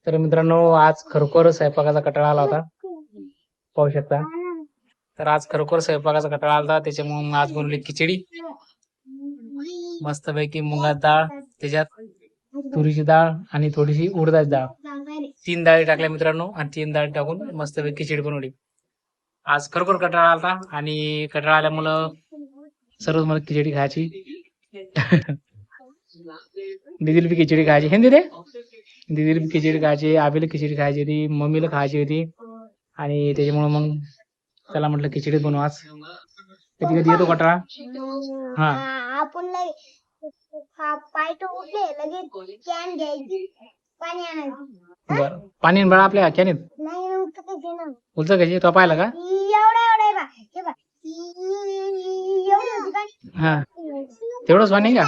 तर मित्रांनो आज खरोखर स्वयंपाकाचा कंटाळा आला होता, पाहू शकता. तर आज खरोखर स्वयंपाकाचा कंटाळा आला होता, त्याच्यामुळे मग आज बनवली खिचडी मस्तपैकी, मुगाची डाळ, त्याच्यात तुरीची डाळ आणि थोडीशी उडदाची डाळ, 3 डाळी टाकल्या मित्रांनो, आणि 3 डाळी टाकून मस्तपैकी खिचडी बनवली. आज खरोखर कंटाळा आला होता आणि कंटाळा आल्यामुळं सर्वच मला खिचडी खायची. दीदीला बी खिचडी खायची हे दीदी, दीदीला बी खिचडी खायची, आबीला खिचडी खायची होती, मम्मीला खायची होती, आणि त्याच्यामुळे मग त्याला म्हटलं खिचडी बनव आज. कधी कधी येतो कंटाळा. हा आपण पाय तो उठले लगेच कॅन घ्यायची, पाणी आणायचं. बरं, पाणी बळा आपल्या कॅनीत नाही उठते ना, उलच कशी तो पाहिला का? एवढा एवढा बा हे बा एवढी होती का? हा तेवढंच पाणी का?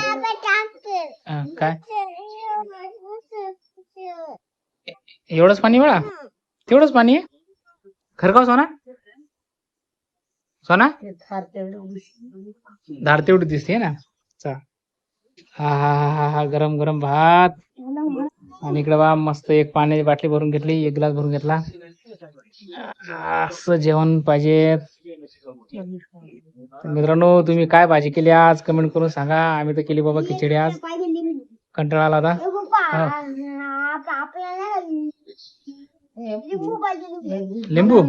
हा, काय एवढंच पाणी बळा? तेवढंच पाणी आहे खरं का सोना? सोना धार तेवढी दिसते ना. हा हा हा हा, गरम गरम भात, आणि इकडे बा मस्त एक पाण्याची बाटली भरून घेतली, एक ग्लास भरून घेतला. असं जेवण पाहिजे. मित्रांनो तुम्ही काय भाजी केली आज कमेंट करून सांगा. आम्ही तर केली बाबा खिचडी आज, कंटाळा आला होता. लिंबू,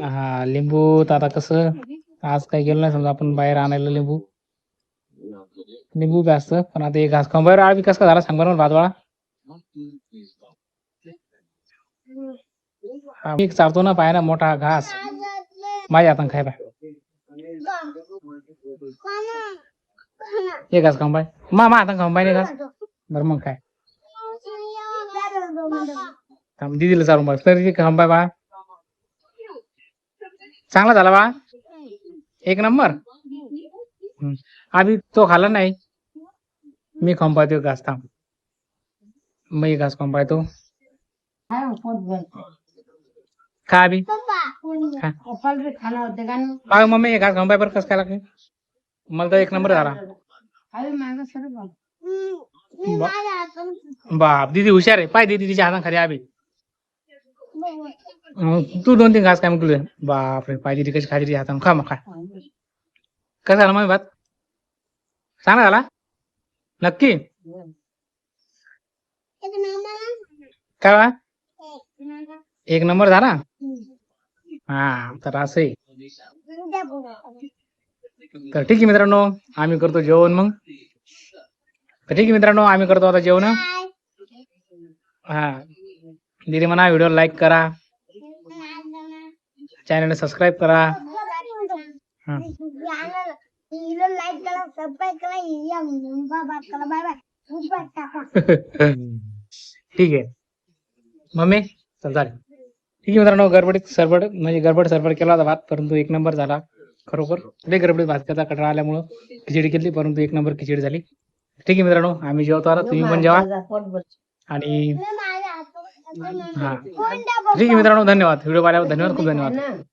हा लिंबू तर आता कसं आज काही गेलो नाही समजा आपण बाहेर आणायला लिंबू, लिंबू बी असतं, पण आता एक घास खाऊन बरं आळबी कसं झाला सांग बरं भात वाळा. मी चालतो ना पाय ना मोठा घास माझ्या हातानं खाय पाय, एक घास खाऊन पाय मा हातानं खाऊन पाय नाही घास. बरं मग काय दीदीला चालून पाय तरी खाऊन पाय बा, चांगला झाला बा, एक नंबर. आधी तो खाल्ला नाही, मी खाऊन पाहतो घास, थांब मी घास खाऊन पाहतो. खा बी खा मम्मी, एक घास खाऊन पाय बरं कसं काय लागते. मला तर एक नंबर झाला. बाप दीदी हुशार आहे, पाय दीदी तिच्या हातात खाली आबी. तू 2-3 घास काय मग तुझे. बापरे पाय दीदी कशी खाली हातानं, खा मग खा. कसा झाला मग भात? चांगला झाला नक्की? काय बा एक नंबर झाला? हा तर असं आहे. तर ठीक आहे मित्रांनो, आम्ही करतो जेवण मग. तर ठीक आहे मित्रांनो, आम्ही करतो आता जेवण. हा दीदी म्हणा व्हिडिओ लाईक करा, चॅनल सबस्क्राईब करा. हा लाईक करा, सबस्क्राईब करा, बाय बाय. ठीक आहे मम्मी चल चालेल. ठीक आहे मित्रांनो, गडबड सरबड केला होता भात, परंतु एक नंबर झाला. खरोखर लय गडबडीत भात केला, कंटाळा आल्यामुळं खिचडी केली, परंतु एक नंबर खिचडी झाली. ठीक आहे मित्रांनो, आम्ही जेवतो आता, तुम्ही पण जेवा. आणि हा ठीक आहे मित्रांनो, धन्यवाद व्हिडिओ पाहिल्यावर, धन्यवाद, खूप धन्यवाद.